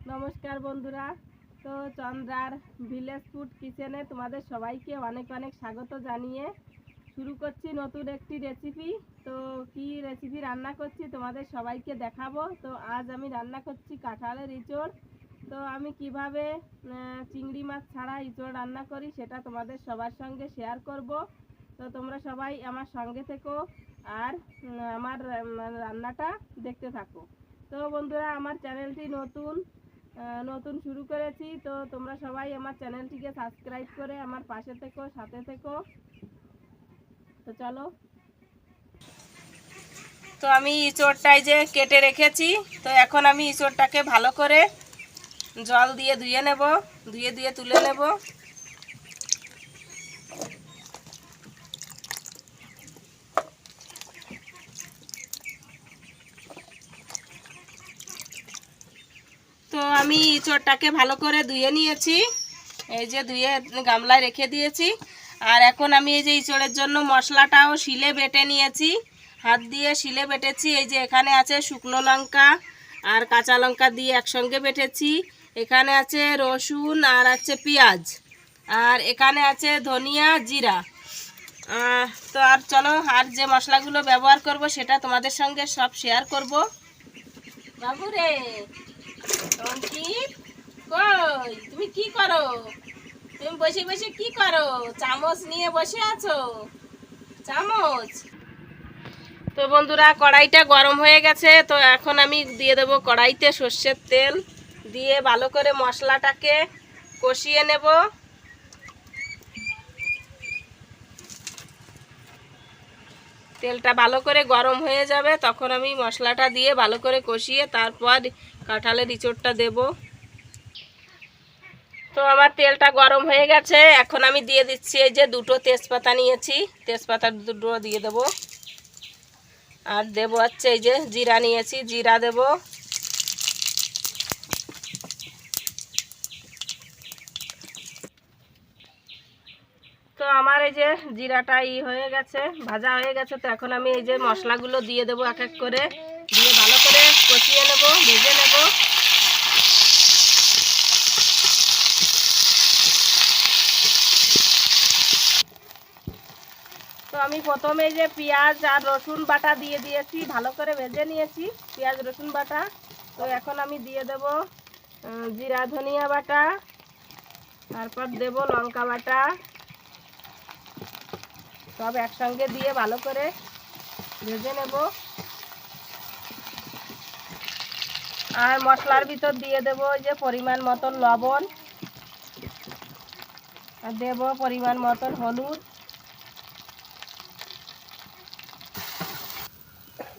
নমস্কার বন্ধুরা। তো চন্দ্রার ভিলেজ ফুড কিচেনে তোমাদের সবাইকে অনেক অনেক স্বাগত জানিয়ে শুরু করছি নতুন একটি রেসিপি। তো কি রেসিপি রান্না করছি তোমাদের সবাইকে দেখাবো। তো আজ আমি রান্না করছি কাঁঠালের ইঁচড়। তো আমি কিভাবে চিংড়ি মাছ ছাড়া ইঁচড় রান্না করি সেটা তোমাদের সবার সঙ্গে শেয়ার করব। তো তোমরা সবাই আমার সঙ্গে থেকো আর আমার রান্নাটা দেখতে থাকো। তো বন্ধুরা, আমার চ্যানেলটি নতুন শুরু করেছি। তো তোমরা সবাই আমার চ্যানেলটিকে সাবস্ক্রাইব করে আমার পাশে থেকো, সাথে থেকো। তো চলো। তো আমি ইঁচড়টাই যে কেটে রেখেছি। তো এখন আমি ইঁচড়টাকে ভালো করে জল দিয়ে ধুয়ে নেব, ধুয়ে তুলে নেব। তো আমি ইঁচড়টাকে ভালো করে ধুয়ে নিয়েছি, এই যে ধুয়ে গামলায় রেখে দিয়েছি। আর এখন আমি এই যে ইঁচড়ের জন্য মশলাটাও শিলে বেটে নিয়েছি, হাত দিয়ে শিলে বেটেছি। এই যে এখানে আছে শুকনো লঙ্কা আর কাঁচা লঙ্কা দিয়ে একসঙ্গে বেটেছি। এখানে আছে রসুন আর আছে পেঁয়াজ, আর এখানে আছে ধনিয়া জিরা। তো আর চলো, আর যে মশলাগুলো ব্যবহার করব সেটা তোমাদের সঙ্গে সব শেয়ার করব। বাবু রে, অঙ্কিত, কই তুমি কি করো? তুমি বসে বসে কি করো? চামচ নিয়ে বসে আছো? চামচ। তো বন্ধুরা, কড়াইটা গরম হয়ে গেছে। তো এখন আমি দিয়ে দেবো কড়াইতে সর্ষের তেল, দিয়ে ভালো করে মশলাটাকে কষিয়ে নেব। তেলটা ভালো করে গরম হয়ে যাবে, তখন আমি মশলাটা দিয়ে ভালো করে কষিয়ে তারপর কাঁঠালের ইঁচড়টা দেব। তো আমার তেলটা গরম হয়ে গেছে, এখন আমি দিয়ে দিচ্ছি এই যে দুটো তেজপাতা নিয়েছি, তেজপাতা দুটো দিয়ে দেব। আর দেব হচ্ছে এই যে জিরা নিয়েছি, জিরা দেব। তো আমার এই যে জিরাটা হয়ে গেছে, ভাজা হয়ে গেছে। তো এখন আমি এই যে মশলাগুলো দিয়ে দেবো এক এক করে, দিয়ে ভালো করে কষিয়ে নেব, ভেজে নেব। তো আমি প্রথমে যে পেঁয়াজ আর রসুন বাটা দিয়ে দিয়েছি, ভালো করে ভেজে নিয়েছি পেঁয়াজ রসুন বাটা। তো এখন আমি দিয়ে দেব জিরা ধনিয়া বাটা, তারপর দেব লঙ্কা বাটা, সব একসঙ্গে দিয়ে ভালো করে ভেজে নেব। আর মশলার ভিতর দিয়ে দেব যে পরিমাণ মতন লবণ, আর দেব পরিমাণ মতন হলুদ।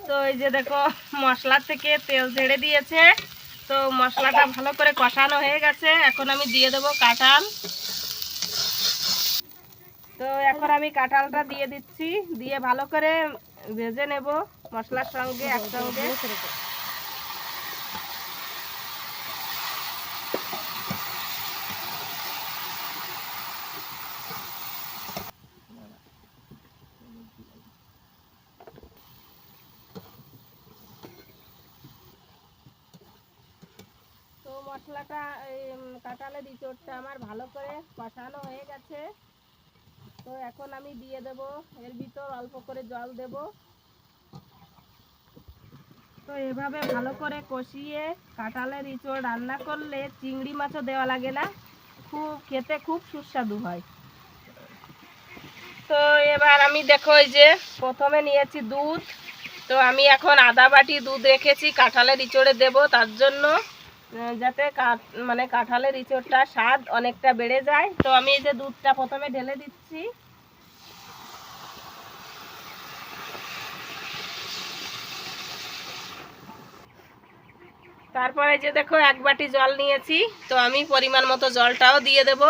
তো এই যে দেখো, মশলা থেকে তেল ছেড়ে দিয়েছে। তো মশলাটা ভালো করে কষানো হয়ে গেছে, এখন আমি দিয়ে দেব কাঁঠাল। তো এখন আমি কাঁঠালটা দিয়ে দিচ্ছি, দিয়ে ভালো করে ভেজে নেব মশলার সঙ্গে একসঙ্গে। তো মশলাটা কাঁঠালের ইঁচড়টা আমার ভালো করে কষানো হয়ে গেছে। তো এখন আমি দিয়ে দেব এর ভিতর অল্প করে জল দেব। তো এভাবে ভালো করে কষিয়ে কাঁঠালের ইঁচড় রান্না করলে চিংড়ি মাছও দেওয়া লাগে না, খেতে খুব সুস্বাদু হয়। তো এবার আমি দেখো, এই যে প্রথমে নিয়েছি দুধ। তো আমি এখন আধা বাটি দুধ রেখেছি কাঁঠালের ইঁচড়ে দেব, তার জন্য যাতে কাঁঠালের ইঁচড়টা স্বাদ অনেকটা বেড়ে যায়। তো আমি এই যে দুধটা প্রথমে ঢেলে দিচ্ছি। তারপরে যে দেখো এক বাটি জল নিয়েছি, তো আমি পরিমাণ মতো জলটাও দিয়ে দেব।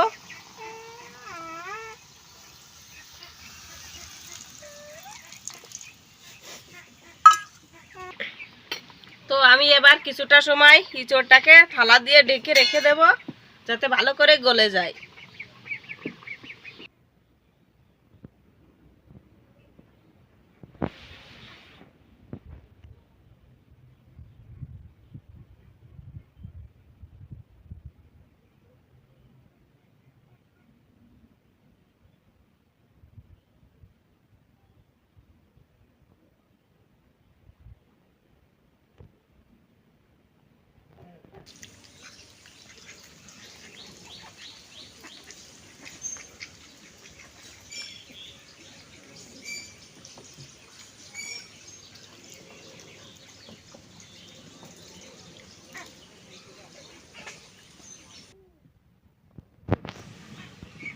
তো আমি এবার কিছুটা সময় ইঁচড়টাকে থালা দিয়ে ঢেকে রেখে দেব, যাতে ভালো করে গলে যায়।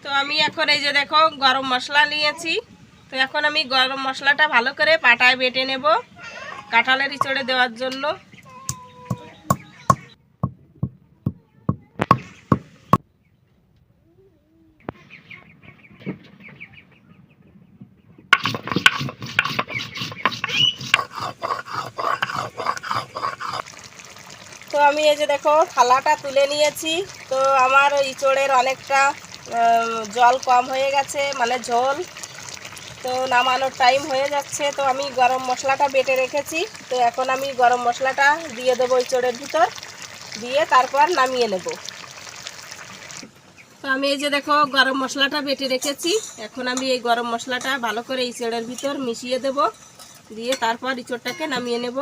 তো আমি এখন এই যে দেখো গরম মশলা নিয়েছি। তো এখন আমি গরম মশলাটা ভালো করে পাটায় বেটে নেব কাঁঠালের ইঁচড়ে দেওয়ার জন্য। তো আমি এই যে দেখো থালাটা তুলে নিয়েছি। তো আমার ইঁচড়ের অনেকটা জল কম হয়ে গেছে, মানে ঝোল। তো নামানোর টাইম হয়ে যাচ্ছে। তো আমি গরম মশলাটা বেটে রেখেছি। তো এখন আমি গরম মশলাটা দিয়ে দেবো ইঁচড়ের ভিতর, দিয়ে তারপর নামিয়ে নেব। তো আমি এই যে দেখো গরম মশলাটা বেটে রেখেছি। এখন আমি এই গরম মশলাটা ভালো করে ইঁচড়ের ভিতর মিশিয়ে দেব, দিয়ে তারপর ইঁচড়টাকে নামিয়ে নেব।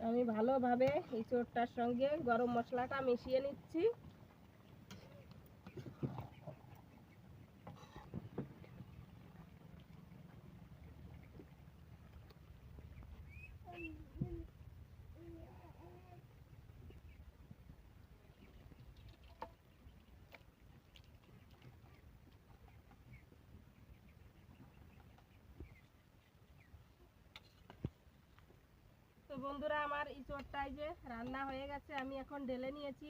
আমি ভালোভাবে ইঁচড়টার সঙ্গে গরম মশলাটা মিশিয়ে নিচ্ছি। তো বন্ধুরা, আমার ইঁচড়টাই যে রান্না হয়ে গেছে, আমি এখন ঢেলে নিয়েছি।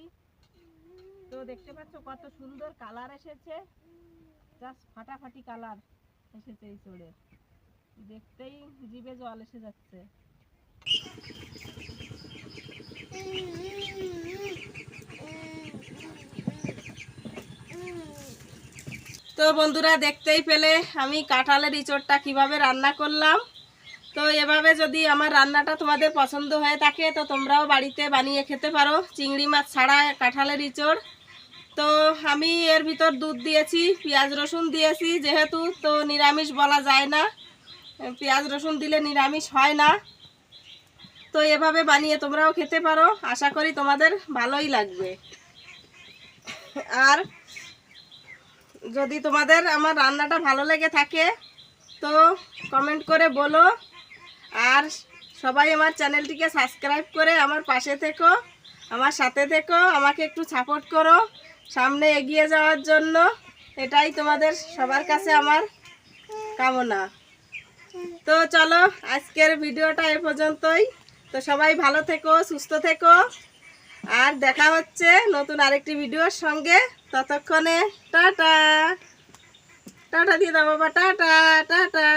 তো দেখতে পাচ্ছ কত সুন্দর কালার এসেছে, জাস্ট ফাটাফাটি কালার এসেছে ইঁচড়ের, দেখতেই জিভে জল এসে যাচ্ছে। তো বন্ধুরা, দেখতেই পেলে আমি কাঁঠালের ইঁচড়টা কিভাবে রান্না করলাম। তো এভাবে যদি আমার রান্নাটা তোমাদের পছন্দ হয়ে থাকে তো তোমরাও বাড়িতে বানিয়ে খেতে পারো চিংড়ি মাছ ছাড়া কাঁঠালের ইঁচড়। তো আমি এর ভিতর দুধ দিয়েছি, পেঁয়াজ রসুন দিয়েছি, যেহেতু তো নিরামিষ বলা যায় না, পেঁয়াজ রসুন দিলে নিরামিষ হয় না। তো এভাবে বানিয়ে তোমরাও খেতে পারো, আশা করি তোমাদের ভালোই লাগবে। আর যদি তোমাদের আমার রান্নাটা ভালো লেগে থাকে তো কমেন্ট করে বলো। আর সবাই আমার চ্যানেলটিকে সাবস্ক্রাইব করে আমার পাশে থেকো, আমার সাথে থেকো, আমাকে একটু সাপোর্ট করো সামনে এগিয়ে যাওয়ার জন্য। এটাই তোমাদের সবার কাছে আমার কামনা। তো চলো, আজকের ভিডিওটা এ পর্যন্তই। তো সবাই ভালো থেকো, সুস্থ থেকো, আর দেখা হচ্ছে নতুন আরেকটি ভিডিওর সঙ্গে। ততক্ষণে টাটা। টাটা দিয়ে দাও বাবা, টাটা টাটা।